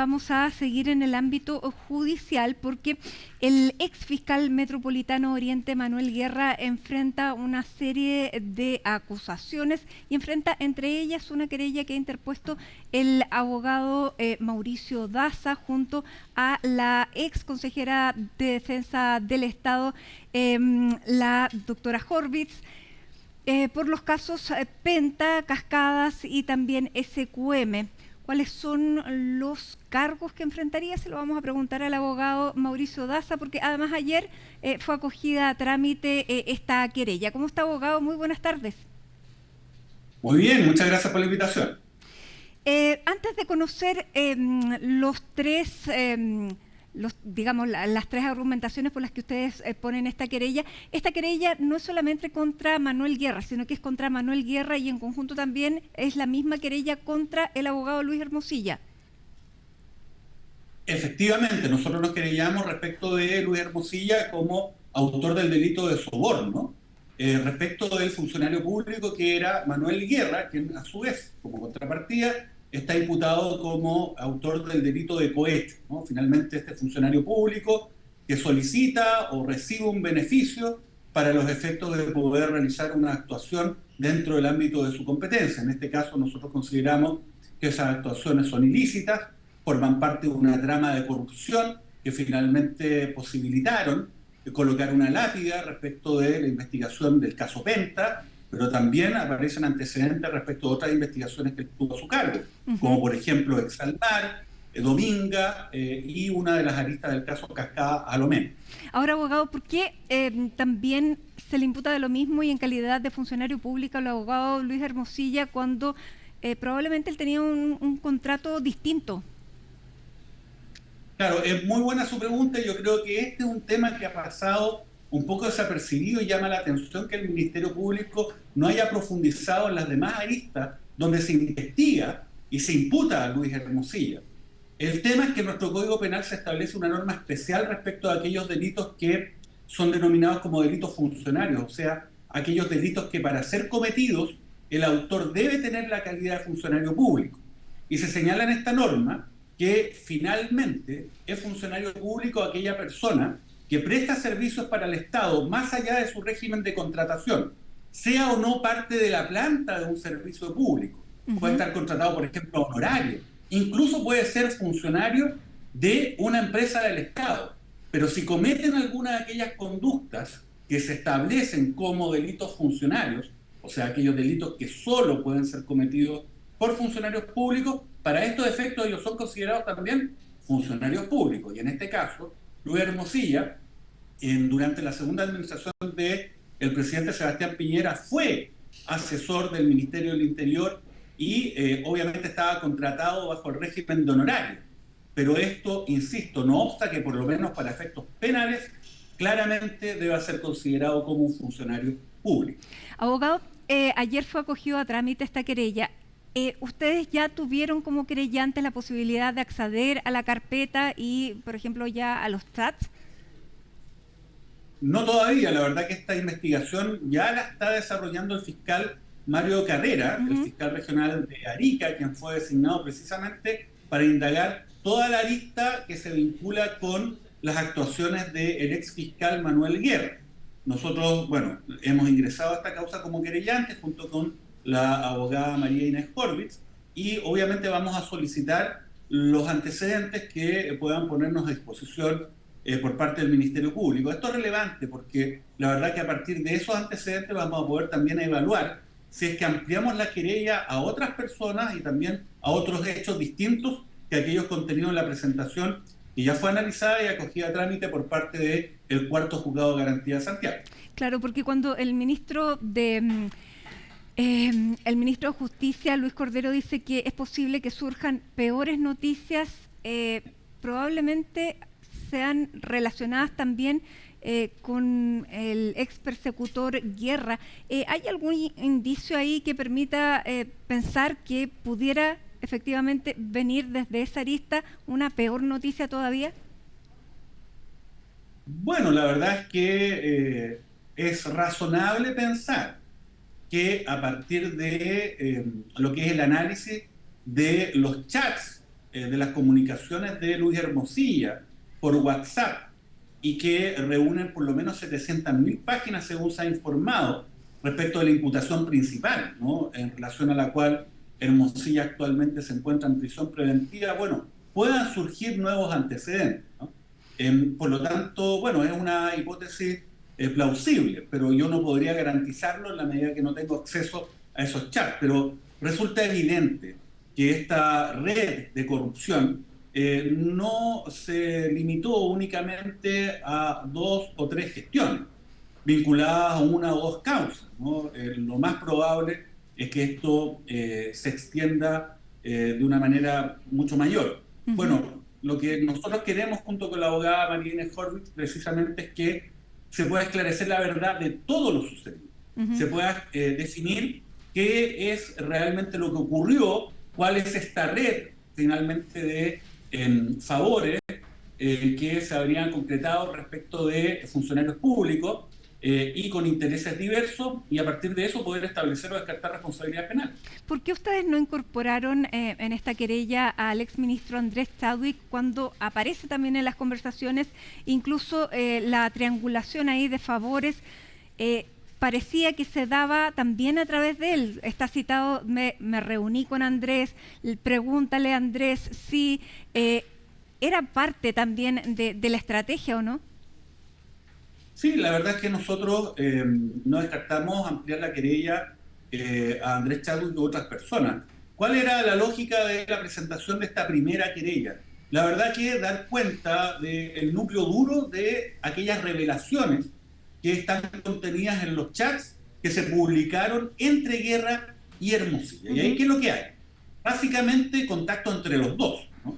vamos a seguir en el ámbito judicial porque el ex fiscal metropolitano Oriente, Manuel Guerra, enfrenta una serie de acusaciones y enfrenta entre ellas una querella que ha interpuesto el abogado Mauricio Daza junto a la ex consejera de Defensa del Estado, la doctora Horvitz, por los casos Penta, Cascadas y también SQM. ¿Cuáles son los cargos que enfrentaría? Se lo vamos a preguntar al abogado Mauricio Daza, porque además ayer fue acogida a trámite esta querella. ¿Cómo está, abogado? Muy buenas tardes. Muy bien, muchas gracias por la invitación. Antes de conocer los tres... digamos, las tres argumentaciones por las que ustedes ponen esta querella no es solamente contra Manuel Guerra, sino que es contra Manuel Guerra y en conjunto también es la misma querella contra el abogado Luis Hermosilla. Efectivamente, nosotros nos querellamos respecto de Luis Hermosilla como autor del delito de soborno, respecto del funcionario público que era Manuel Guerra, quien a su vez, como contrapartida, está imputado como autor del delito de cohecho, ¿no? Finalmente, este funcionario público que solicita o recibe un beneficio para los efectos de poder realizar una actuación dentro del ámbito de su competencia. En este caso, nosotros consideramos que esas actuaciones son ilícitas, forman parte de una trama de corrupción que finalmente posibilitaron colocar una lápida respecto de la investigación del caso Penta, pero también aparecen antecedentes respecto a otras investigaciones que tuvo a su cargo, como por ejemplo Exaltar, Dominga y una de las aristas del caso Cascada a lo menos. Ahora, abogado, ¿por qué también se le imputa de lo mismo y en calidad de funcionario público al abogado Luis Hermosilla cuando probablemente él tenía un contrato distinto? Claro, es muy buena su pregunta y yo creo que este es un tema que ha pasado un poco desapercibido y llama la atención que el Ministerio Público no haya profundizado en las demás aristas donde se investiga y se imputa a Luis Hermosilla. El tema es que en nuestro Código Penal se establece una norma especial respecto a aquellos delitos que son denominados como delitos funcionarios, o sea, aquellos delitos que para ser cometidos el autor debe tener la calidad de funcionario público. Y se señala en esta norma que finalmente es funcionario público aquella persona que presta servicios para el Estado más allá de su régimen de contratación, sea o no parte de la planta de un servicio público. Puede estar contratado, por ejemplo, a honorario. Incluso puede ser funcionario de una empresa del Estado. Pero si cometen alguna de aquellas conductas que se establecen como delitos funcionarios, o sea, aquellos delitos que solo pueden ser cometidos por funcionarios públicos, para estos efectos ellos son considerados también funcionarios públicos. Y en este caso, Luis Hermosilla, durante la segunda administración del presidente Sebastián Piñera, fue asesor del Ministerio del Interior y obviamente estaba contratado bajo el régimen de honorario. Pero esto, insisto, no obsta que por lo menos para efectos penales, claramente deba ser considerado como un funcionario público. Abogado, ayer fue acogido a trámite esta querella. ¿Ustedes ya tuvieron como querellantes la posibilidad de acceder a la carpeta y, por ejemplo, ya a los chats? No todavía, la verdad que esta investigación ya la está desarrollando el fiscal Mario Carrera, el fiscal regional de Arica, quien fue designado precisamente para indagar toda la arista que se vincula con las actuaciones del ex fiscal Manuel Guerra. Nosotros, bueno, hemos ingresado a esta causa como querellantes junto con la abogada María Inés Horvitz y obviamente vamos a solicitar los antecedentes que puedan ponernos a disposición por parte del Ministerio Público. Esto es relevante porque la verdad que a partir de esos antecedentes vamos a poder también evaluar si es que ampliamos la querella a otras personas y también a otros hechos distintos que aquellos contenidos en la presentación que ya fue analizada y acogida a trámite por parte del Cuarto Juzgado de Garantía de Santiago. Claro, porque cuando el ministro de Justicia, Luis Cordero, dice que es posible que surjan peores noticias, probablemente sean relacionadas también con el ex persecutor Guerra. ¿Hay algún indicio ahí que permita pensar que pudiera efectivamente venir desde esa arista una peor noticia todavía? Bueno, la verdad es que es razonable pensar que a partir de lo que es el análisis de los chats de las comunicaciones de Luis Hermosilla por WhatsApp y que reúnen por lo menos 700.000 páginas, según se ha informado, respecto de la imputación principal, ¿no?, en relación a la cual Hermosilla actualmente se encuentra en prisión preventiva, bueno, puedan surgir nuevos antecedentes, ¿no? Por lo tanto, bueno, es una hipótesis plausible, pero yo no podría garantizarlo en la medida que no tengo acceso a esos chats. Pero resulta evidente que esta red de corrupción no se limitó únicamente a 2 o 3 gestiones vinculadas a una o dos causas, ¿no? Lo más probable es que esto se extienda de una manera mucho mayor. Uh-huh. Bueno, lo que nosotros queremos junto con la abogada María Inés Horvitz precisamente es que se pueda esclarecer la verdad de todo lo sucedido. Uh-huh. Se pueda definir qué es realmente lo que ocurrió, cuál es esta red finalmente de favores que se habrían concretado respecto de funcionarios públicos y con intereses diversos, y a partir de eso poder establecer o descartar responsabilidad penal. ¿Por qué ustedes no incorporaron en esta querella al exministro Andrés Chadwick cuando aparece también en las conversaciones, incluso la triangulación ahí de favores? Parecía que se daba también a través de él. Está citado, me reuní con Andrés, pregúntale a Andrés si era parte también de la estrategia o no. Sí, la verdad es que nosotros no descartamos ampliar la querella a Andrés Chadwick y otras personas. ¿Cuál era la lógica de la presentación de esta primera querella? La verdad que dar cuenta del núcleo duro de aquellas revelaciones que están contenidas en los chats que se publicaron entre Guerra y Hermosilla. ¿Y ahí qué es lo que hay? Básicamente contacto entre los dos, ¿no?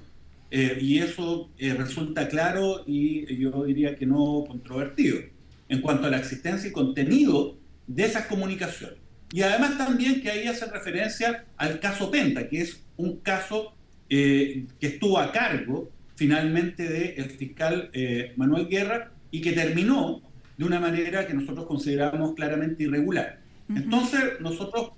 Y eso resulta claro y yo diría que no controvertido en cuanto a la existencia y contenido de esas comunicaciones. Y además también que ahí hace referencia al caso Penta, que es un caso que estuvo a cargo finalmente del fiscal Manuel Guerra y que terminó de una manera que nosotros consideramos claramente irregular. Uh-huh. Entonces nosotros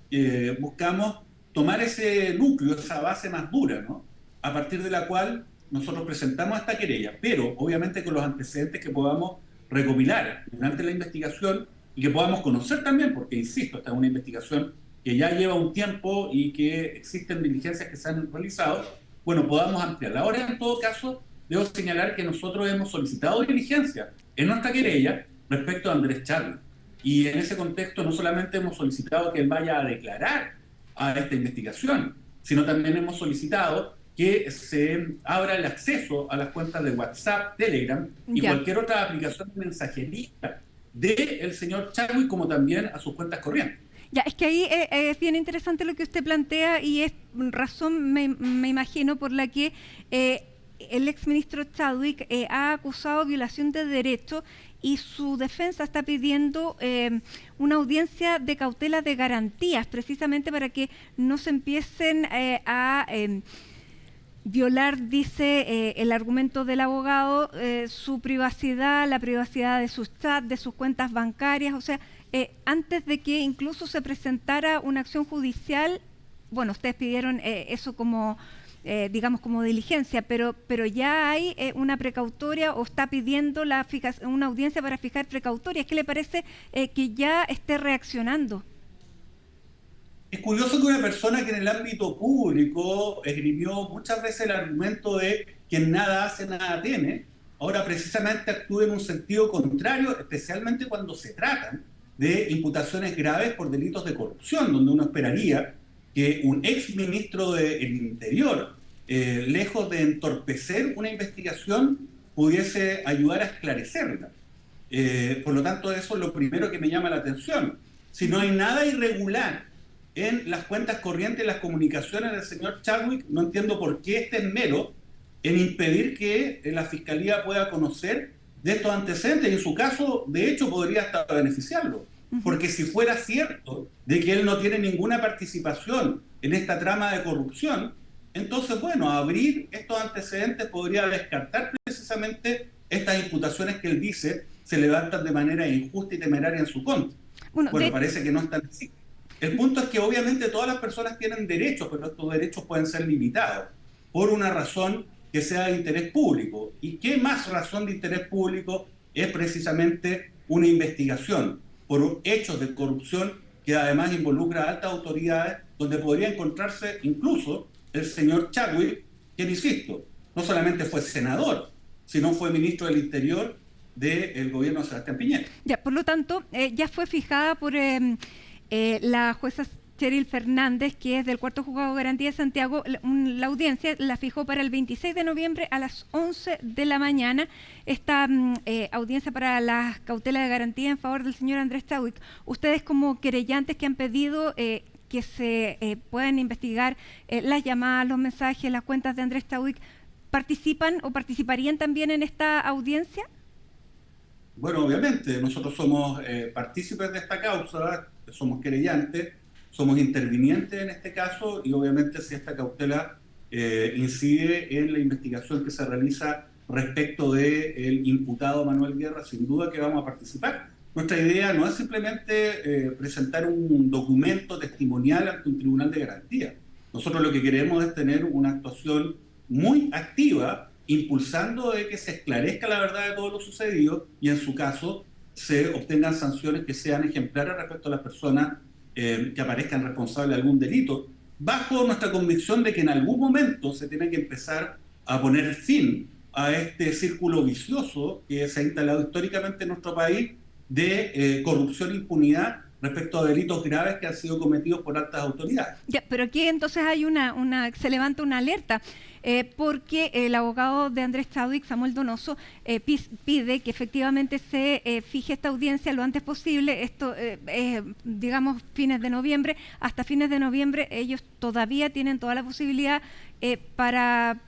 buscamos tomar ese núcleo, esa base más dura, ¿no?, a partir de la cual nosotros presentamos esta querella, pero obviamente con los antecedentes que podamos recopilar durante la investigación y que podamos conocer también, porque insisto, esta es una investigación que ya lleva un tiempo y que existen diligencias que se han realizado, bueno, podamos ampliarla. Ahora, en todo caso, debo señalar que nosotros hemos solicitado diligencia en nuestra querella respecto a Andrés Chadwick. Y en ese contexto no solamente hemos solicitado que él vaya a declarar a esta investigación, sino también hemos solicitado que se abra el acceso a las cuentas de WhatsApp, Telegram y cualquier otra aplicación de mensajería del señor Chadwick, como también a sus cuentas corrientes. Ya, es que ahí es bien interesante lo que usted plantea y es razón, me imagino, por la que el exministro Chadwick ha acusado violación de derechos y su defensa está pidiendo una audiencia de cautela de garantías, precisamente para que no se empiecen a violar, dice el argumento del abogado, su privacidad, la privacidad de sus chats, de sus cuentas bancarias. O sea, antes de que incluso se presentara una acción judicial, bueno, ustedes pidieron eso como, digamos, como diligencia, pero ya hay una precautoria o está pidiendo una audiencia para fijar precautorias. ¿Qué le parece que ya esté reaccionando? Es curioso que una persona que en el ámbito público esgrimió muchas veces el argumento de quien nada hace, nada tiene, ahora precisamente actúe en un sentido contrario, especialmente cuando se tratan de imputaciones graves por delitos de corrupción, donde uno esperaría que un ex ministro del Interior, lejos de entorpecer una investigación, pudiese ayudar a esclarecerla. Por lo tanto, eso es lo primero que me llama la atención. Si no hay nada irregular en las cuentas corrientes y las comunicaciones del señor Chadwick, no entiendo por qué este esmero en impedir que la Fiscalía pueda conocer de estos antecedentes, y en su caso, de hecho, podría hasta beneficiarlo. Porque si fuera cierto de que él no tiene ninguna participación en esta trama de corrupción, entonces, bueno, abrir estos antecedentes podría descartar precisamente estas imputaciones que él dice se levantan de manera injusta y temeraria en su contra. Bueno, parece que no están así. El punto es que obviamente todas las personas tienen derechos, pero estos derechos pueden ser limitados. por una razón que sea de interés público. ¿Y qué más razón de interés público es precisamente una investigación por hechos de corrupción que además involucra a altas autoridades, donde podría encontrarse incluso el señor Chadwick, quien, insisto, no solamente fue senador, sino fue ministro del Interior del gobierno de Sebastián Piñera? Ya, por lo tanto, ya fue fijada por la jueza Cheryl Fernández, que es del Cuarto Juzgado de Garantía de Santiago. La audiencia la fijó para el 26 de noviembre a las 11 de la mañana. Esta audiencia para las cautelas de garantía en favor del señor Andrés Chadwick. Ustedes, como querellantes que han pedido que se puedan investigar las llamadas, los mensajes, las cuentas de Andrés Chadwick, ¿participan o participarían también en esta audiencia? Bueno, obviamente, nosotros somos partícipes de esta causa, somos querellantes, somos intervinientes en este caso, y obviamente si esta cautela incide en la investigación que se realiza respecto del imputado Manuel Guerra, sin duda que vamos a participar. Nuestra idea no es simplemente presentar un documento testimonial ante un tribunal de garantía. Nosotros lo que queremos es tener una actuación muy activa, impulsando de que se esclarezca la verdad de todo lo sucedido y, en su caso, se obtengan sanciones que sean ejemplares respecto a las personas que aparezcan responsables de algún delito, bajo nuestra convicción de que en algún momento se tiene que empezar a poner fin a este círculo vicioso que se ha instalado históricamente en nuestro país de corrupción e impunidad respecto a delitos graves que han sido cometidos por altas autoridades. Ya, pero aquí entonces hay se levanta una alerta, porque el abogado de Andrés Chadwick, Samuel Donoso, pide que efectivamente se fije esta audiencia lo antes posible. Esto, digamos, fines de noviembre. Hasta fines de noviembre ellos todavía tienen toda la posibilidad para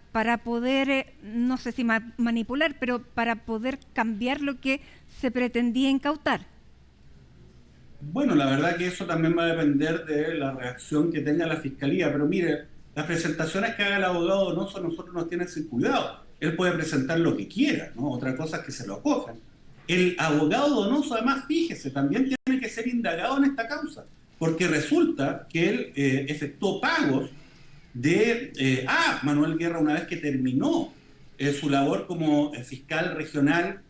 poder, no sé si manipular, pero para poder cambiar lo que se pretendía incautar. Bueno, la verdad que eso también va a depender de la reacción que tenga la Fiscalía, pero mire, las presentaciones que haga el abogado Donoso nosotros nos tienen sin cuidado. Él puede presentar lo que quiera, ¿no? Otra cosa es que se lo acojan. El abogado Donoso, además, fíjese, también tiene que ser indagado en esta causa, porque resulta que él efectuó pagos a Manuel Guerra una vez que terminó su labor como fiscal regional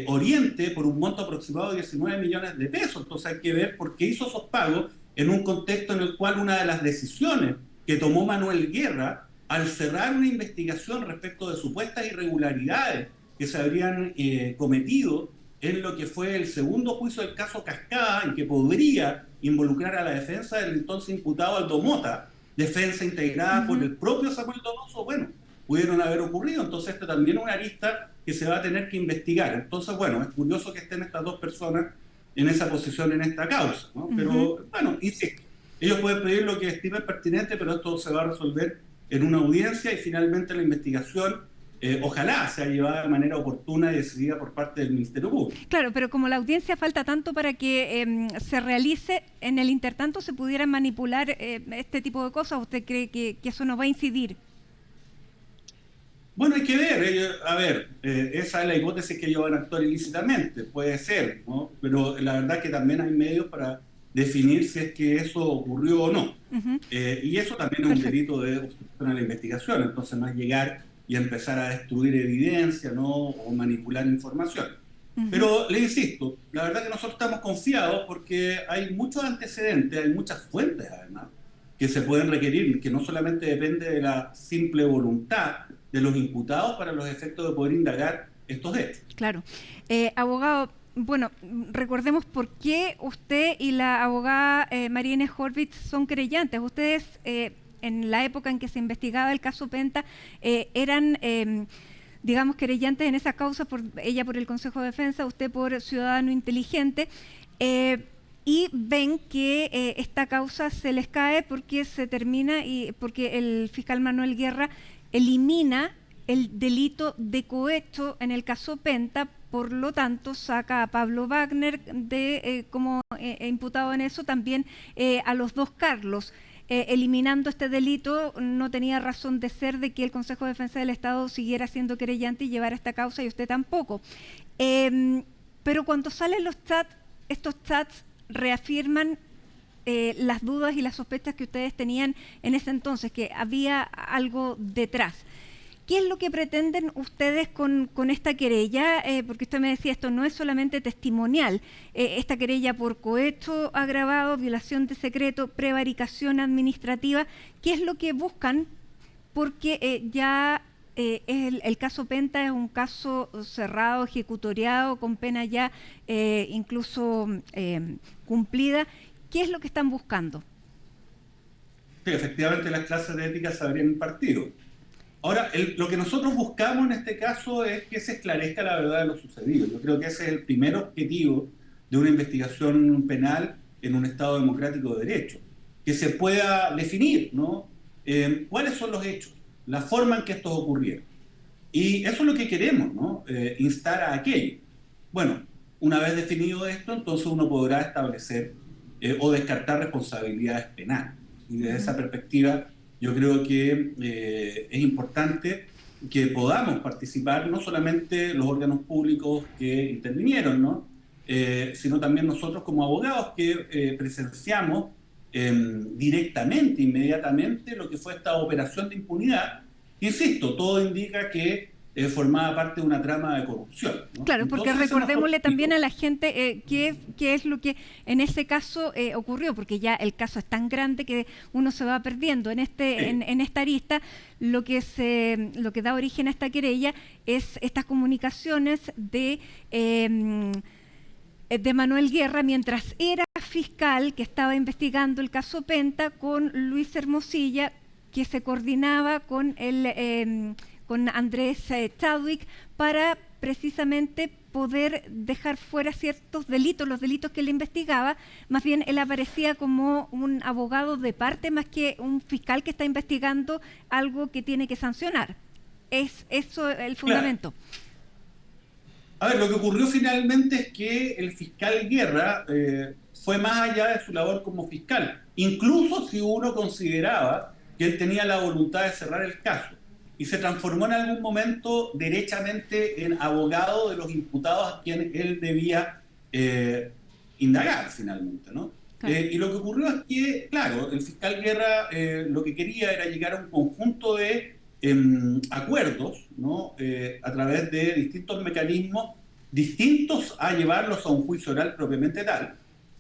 Oriente por un monto aproximado de 19 millones de pesos. Entonces hay que ver por qué hizo esos pagos en un contexto en el cual una de las decisiones que tomó Manuel Guerra al cerrar una investigación respecto de supuestas irregularidades que se habrían cometido en lo que fue el segundo juicio del caso Cascada, y que podría involucrar a la defensa del entonces imputado Aldo Mota, defensa integrada por el propio Samuel Donoso, bueno, pudieron haber ocurrido. Entonces esto también es una arista que se va a tener que investigar. Entonces, bueno, es curioso que estén estas dos personas en esa posición en esta causa, ¿no? Pero, bueno, insisto, ellos pueden pedir lo que estimen pertinente, pero esto se va a resolver en una audiencia, y finalmente la investigación ojalá sea llevada de manera oportuna y decidida por parte del Ministerio Público. Claro, pero como la audiencia falta tanto para que se realice, en el intertanto se pudieran manipular este tipo de cosas. ¿Usted cree que eso no va a incidir? Bueno, hay que ver, a ver, esa es la hipótesis, que ellos van a actuar ilícitamente, puede ser, ¿no? Pero la verdad que también hay medios para definir si es que eso ocurrió o no. Y eso también es un delito de obstrucción a la investigación, entonces no es llegar y empezar a destruir evidencia, ¿no? O manipular información. Pero le insisto, la verdad que nosotros estamos confiados porque hay muchos antecedentes, hay muchas fuentes además, que se pueden requerir, que no solamente depende de la simple voluntad de los imputados para los efectos de poder indagar estos hechos. Claro. Abogado, bueno, recordemos por qué usted y la abogada María Inés Horvitz son querellantes. Ustedes, en la época en que se investigaba el caso Penta, eran, digamos, querellantes en esa causa, ella por el Consejo de Defensa, usted por Ciudadano Inteligente, y ven que esta causa se les cae porque se termina y porque el fiscal Manuel Guerra elimina el delito de cohecho en el caso Penta. Por lo tanto, saca a Pablo Wagner como imputado en eso, también a los dos Carlos. Eliminando este delito, no tenía razón de ser de que el Consejo de Defensa del Estado siguiera siendo querellante y llevara esta causa, y usted tampoco. Pero cuando salen los chats, estos chats reafirman las dudas y las sospechas que ustedes tenían en ese entonces, que había algo detrás. ¿Qué es lo que pretenden ustedes con esta querella? Porque usted me decía, esto no es solamente testimonial. Esta querella por cohecho agravado, violación de secreto, prevaricación administrativa. ¿Qué es lo que buscan? Porque ya el caso Penta es un caso cerrado, ejecutoriado, con pena ya incluso cumplida. ¿Qué es lo que están buscando? Sí, efectivamente las clases de ética se habrían impartido. Ahora, lo que nosotros buscamos en este caso es que se esclarezca la verdad de lo sucedido. Yo creo que ese es el primer objetivo de una investigación penal en un Estado democrático de derecho. Que se pueda definir, ¿no? Cuáles son los hechos, la forma en que estos ocurrieron. Y eso es lo que queremos, ¿no? Instar a aquello. Bueno, una vez definido esto, entonces uno podrá establecer o descartar responsabilidades penales. Y desde esa perspectiva, yo creo que es importante que podamos participar, no solamente los órganos públicos que intervinieron, ¿no? Sino también nosotros como abogados que presenciamos directamente, inmediatamente, lo que fue esta operación de impunidad. Insisto, todo indica que formaba parte de una trama de corrupción, ¿no? Claro, porque entonces, recordémosle también a la gente qué es lo que en ese caso ocurrió, porque ya el caso es tan grande que uno se va perdiendo en esta arista. Lo que da origen a esta querella es estas comunicaciones de Manuel Guerra mientras era fiscal, que estaba investigando el caso Penta, con Luis Hermosilla, que se coordinaba con con Andrés Chadwick para precisamente poder dejar fuera ciertos delitos, los delitos que él investigaba. Más bien él aparecía como un abogado de parte más que un fiscal que está investigando algo que tiene que sancionar. Es eso el fundamento. Claro. A ver, lo que ocurrió finalmente es que el fiscal Guerra fue más allá de su labor como fiscal, incluso si uno consideraba que él tenía la voluntad de cerrar el caso, y se transformó en algún momento derechamente en abogado de los imputados a quienes él debía indagar finalmente, ¿no? Claro. Y lo que ocurrió es que, claro, el fiscal Guerra lo que quería era llegar a un conjunto de acuerdos, ¿no? A través de distintos mecanismos distintos a llevarlos a un juicio oral propiamente tal,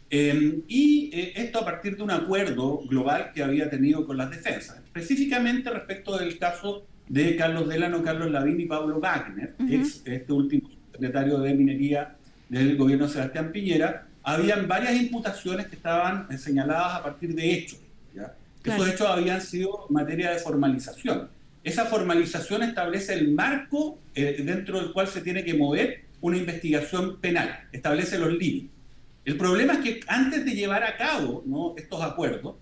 esto a partir de un acuerdo global que había tenido con las defensas, específicamente respecto del caso de Carlos Delano, Carlos Lavín y Pablo Wagner, este último secretario de Minería del gobierno de Sebastián Piñera. Habían varias imputaciones que estaban señaladas a partir de hechos, ¿ya? Claro. Esos hechos habían sido materia de formalización. Esa formalización establece el marco dentro del cual se tiene que mover una investigación penal, establece los límites. El problema es que antes de llevar a cabo, ¿no?, estos acuerdos,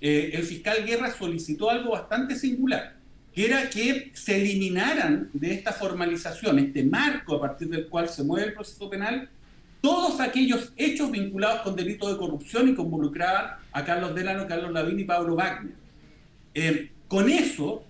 el fiscal Guerra solicitó algo bastante singular, que era que se eliminaran de esta formalización, este marco a partir del cual se mueve el proceso penal, todos aquellos hechos vinculados con delitos de corrupción y que involucraban a Carlos Delano, Carlos Lavín y Pablo Wagner. Con eso,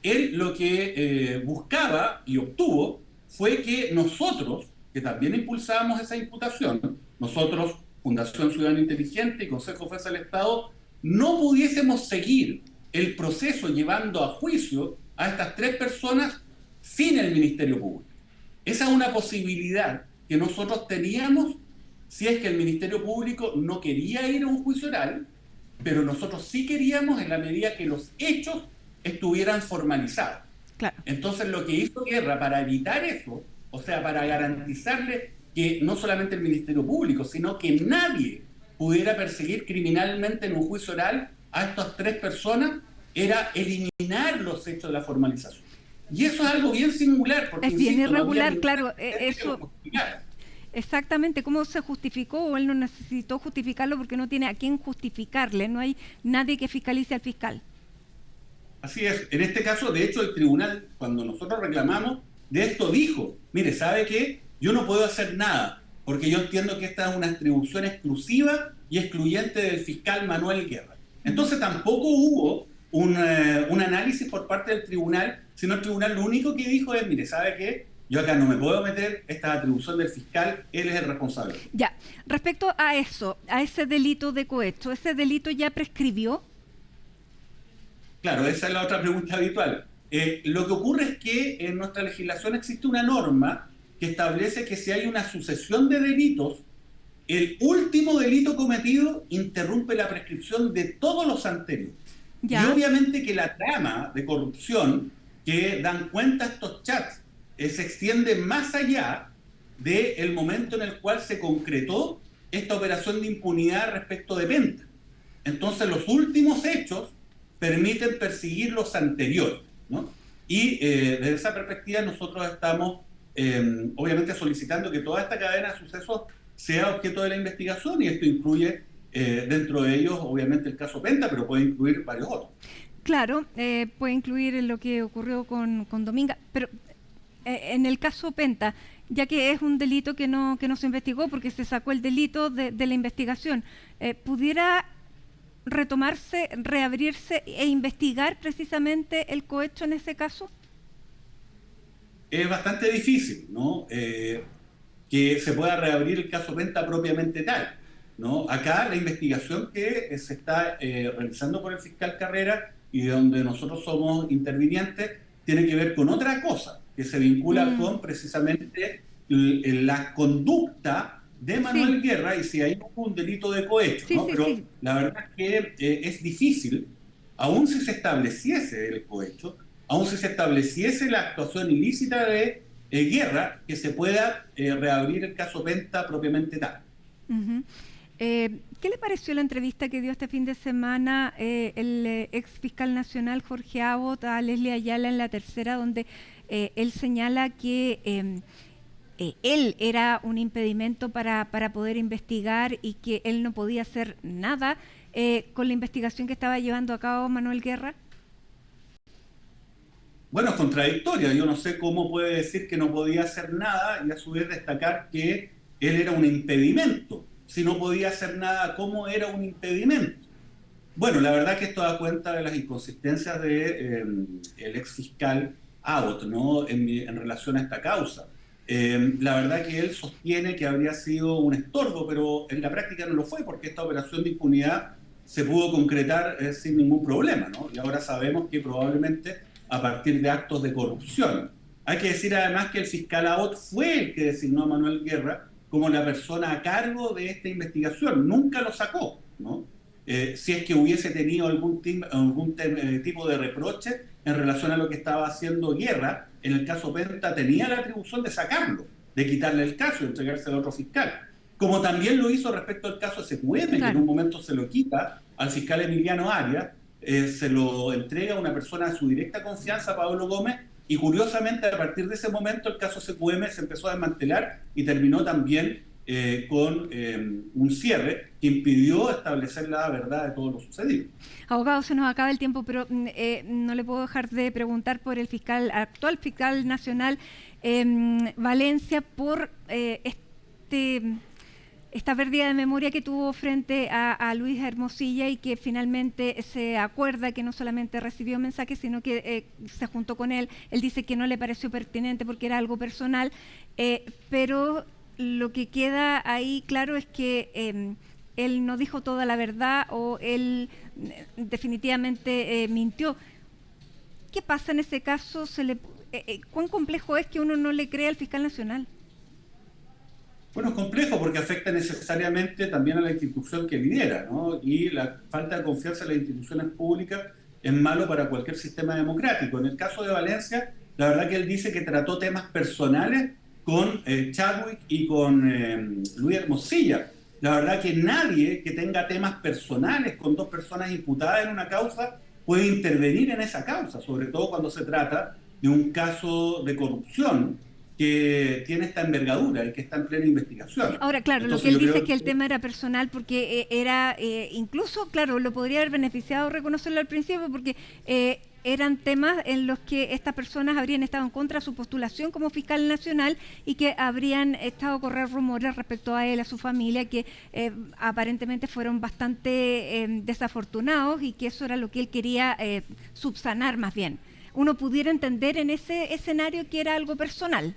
él lo que buscaba y obtuvo fue que nosotros, que también impulsábamos esa imputación, nosotros, Fundación Ciudadana Inteligente y Consejo de Defensa del Estado, no pudiésemos seguir el proceso llevando a juicio a estas tres personas sin el Ministerio Público. Esa es una posibilidad que nosotros teníamos si es que el Ministerio Público no quería ir a un juicio oral, pero nosotros sí queríamos en la medida que los hechos estuvieran formalizados. Claro. Entonces lo que hizo Guerra para evitar eso, o sea, para garantizarle que no solamente el Ministerio Público, sino que nadie pudiera perseguir criminalmente en un juicio oral a estas tres personas, era eliminar los hechos de la formalización. Y eso es algo bien singular. Porque, es bien irregular, claro. Eso, exactamente, ¿cómo se justificó? O él no necesitó justificarlo porque no tiene a quién justificarle, no hay nadie que fiscalice al fiscal. Así es. En este caso, de hecho, el tribunal, cuando nosotros reclamamos, de esto dijo, mire, ¿sabe qué? Yo no puedo hacer nada, porque yo entiendo que esta es una atribución exclusiva y excluyente del fiscal Manuel Guerra. Entonces tampoco hubo un análisis por parte del tribunal, sino el tribunal lo único que dijo es, mire, ¿sabe qué? Yo acá no me puedo meter, esta atribución del fiscal, él es el responsable. Ya, respecto a eso, a ese delito de cohecho, ¿ese delito ya prescribió? Claro, esa es la otra pregunta habitual. Lo que ocurre es que en nuestra legislación existe una norma que establece que si hay una sucesión de delitos, el último delito cometido interrumpe la prescripción de todos los anteriores. ¿Ya? Y obviamente que la trama de corrupción que dan cuenta estos chats se extiende más allá del momento en el cual se concretó esta operación de impunidad respecto de Penta. Entonces los últimos hechos permiten perseguir los anteriores, ¿no? Y desde esa perspectiva nosotros estamos obviamente solicitando que toda esta cadena de sucesos sea objeto de la investigación, y esto incluye dentro de ellos obviamente el caso Penta, pero puede incluir varios otros. Claro, puede incluir lo que ocurrió con Dominga, pero en el caso Penta, ya que es un delito que no se investigó porque se sacó el delito de la investigación, ¿pudiera retomarse, reabrirse e investigar precisamente el cohecho en ese caso? Es bastante difícil, ¿no? Que se pueda reabrir el caso Penta propiamente tal, ¿no? Acá la investigación que se está realizando por el fiscal Carrera y donde nosotros somos intervinientes tiene que ver con otra cosa, que se vincula con precisamente la conducta de Manuel Guerra y si hay un delito de cohecho, ¿no? Pero la verdad es que es difícil, aun si se estableciese el cohecho, aun si se estableciese la actuación ilícita de Guerra, que se pueda reabrir el caso Penta propiamente tal. ¿Qué le pareció la entrevista que dio este fin de semana el ex fiscal nacional Jorge Abbott a Leslie Ayala en La Tercera, donde él señala que él era un impedimento para poder investigar y que él no podía hacer nada con la investigación que estaba llevando a cabo Manuel Guerra? Bueno, es contradictoria. Yo no sé cómo puede decir que no podía hacer nada y a su vez destacar que él era un impedimento. Si no podía hacer nada, ¿cómo era un impedimento? Bueno, la verdad que esto da cuenta de las inconsistencias de el ex fiscal Abbott, ¿no? En relación a esta causa. La verdad que él sostiene que habría sido un estorbo, pero en la práctica no lo fue, porque esta operación de impunidad se pudo concretar sin ningún problema, ¿no? Y ahora sabemos que probablemente a partir de actos de corrupción. Hay que decir además que el fiscal Abbott fue el que designó a Manuel Guerra como la persona a cargo de esta investigación, nunca lo sacó, ¿no? Si es que hubiese tenido algún tipo de reproche en relación a lo que estaba haciendo Guerra, en el caso Penta tenía la atribución de sacarlo, de quitarle el caso y entregárselo a otro fiscal. Como también lo hizo respecto al caso SQM, claro, que en un momento se lo quita al fiscal Emiliano Arias, se lo entrega a una persona de su directa confianza, Pablo Gómez, y curiosamente a partir de ese momento el caso SQM se empezó a desmantelar y terminó también con un cierre que impidió establecer la verdad de todo lo sucedido. Abogado, se nos acaba el tiempo, pero no le puedo dejar de preguntar por el actual fiscal nacional Valencia, por esta pérdida de memoria que tuvo frente a Luis Hermosilla y que finalmente se acuerda que no solamente recibió mensajes, sino que se juntó con él. Él dice que no le pareció pertinente porque era algo personal, pero lo que queda ahí claro es que él no dijo toda la verdad o él definitivamente mintió. ¿Qué pasa en ese caso? ¿Cuán complejo es que uno no le cree al fiscal nacional? Bueno, es complejo porque afecta necesariamente también a la institución que lidera, ¿no? Y la falta de confianza en las instituciones públicas es malo para cualquier sistema democrático. En el caso de Valencia, la verdad que él dice que trató temas personales con Chadwick y con Luis Hermosilla. La verdad que nadie que tenga temas personales con dos personas imputadas en una causa puede intervenir en esa causa, sobre todo cuando se trata de un caso de corrupción que tiene esta envergadura y que está en plena investigación. Ahora, claro, entonces, lo que él dice es que el tema era personal porque era, incluso, claro, lo podría haber beneficiado reconocerlo al principio porque eran temas en los que estas personas habrían estado en contra de su postulación como fiscal nacional y que habrían estado a correr rumores respecto a él, a su familia, que aparentemente fueron bastante desafortunados y que eso era lo que él quería subsanar más bien. Uno pudiera entender en ese escenario que era algo personal.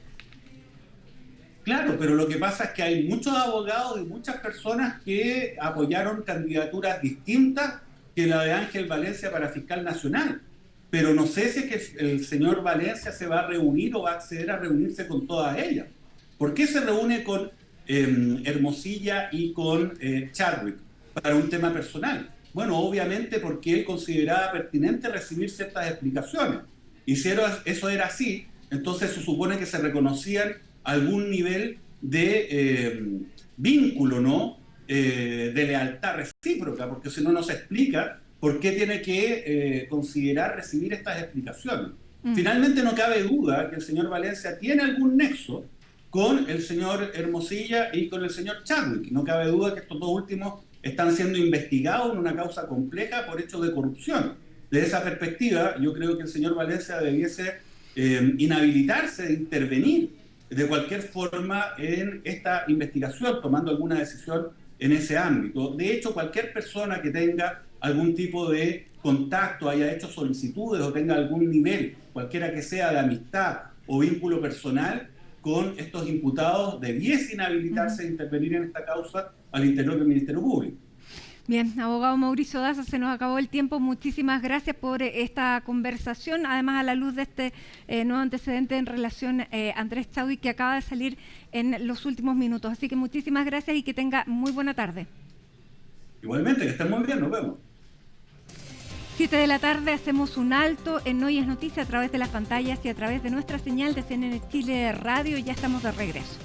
Claro, pero lo que pasa es que hay muchos abogados y muchas personas que apoyaron candidaturas distintas que la de Ángel Valencia para fiscal nacional. Pero no sé si es que el señor Valencia se va a reunir o va a acceder a reunirse con todas ellas. ¿Por qué se reúne con Hermosilla y con Chadwick para un tema personal? Bueno, obviamente porque él consideraba pertinente recibir ciertas explicaciones. Y si eso era así, entonces se supone que se reconocían algún nivel de vínculo, ¿no? De lealtad recíproca, porque si no, no se explica por qué tiene que considerar recibir estas explicaciones. Finalmente, no cabe duda que el señor Valencia tiene algún nexo con el señor Hermosilla y con el señor Chadwick. No cabe duda que estos dos últimos están siendo investigados en una causa compleja por hechos de corrupción. Desde esa perspectiva, yo creo que el señor Valencia debiese inhabilitarse de intervenir de cualquier forma en esta investigación, tomando alguna decisión en ese ámbito. De hecho, cualquier persona que tenga algún tipo de contacto, haya hecho solicitudes o tenga algún nivel, cualquiera que sea, de amistad o vínculo personal con estos imputados, debiese inhabilitarse de intervenir en esta causa al interior del Ministerio Público. Bien, abogado Mauricio Daza, se nos acabó el tiempo. Muchísimas gracias por esta conversación. Además, a la luz de este nuevo antecedente en relación a Andrés Chadwick, que acaba de salir en los últimos minutos. Así que muchísimas gracias y que tenga muy buena tarde. Igualmente, que estén muy bien, nos vemos. 7 de la tarde, hacemos un alto en Hoy es Noticia a través de las pantallas y a través de nuestra señal de CNN Chile Radio. Ya estamos de regreso.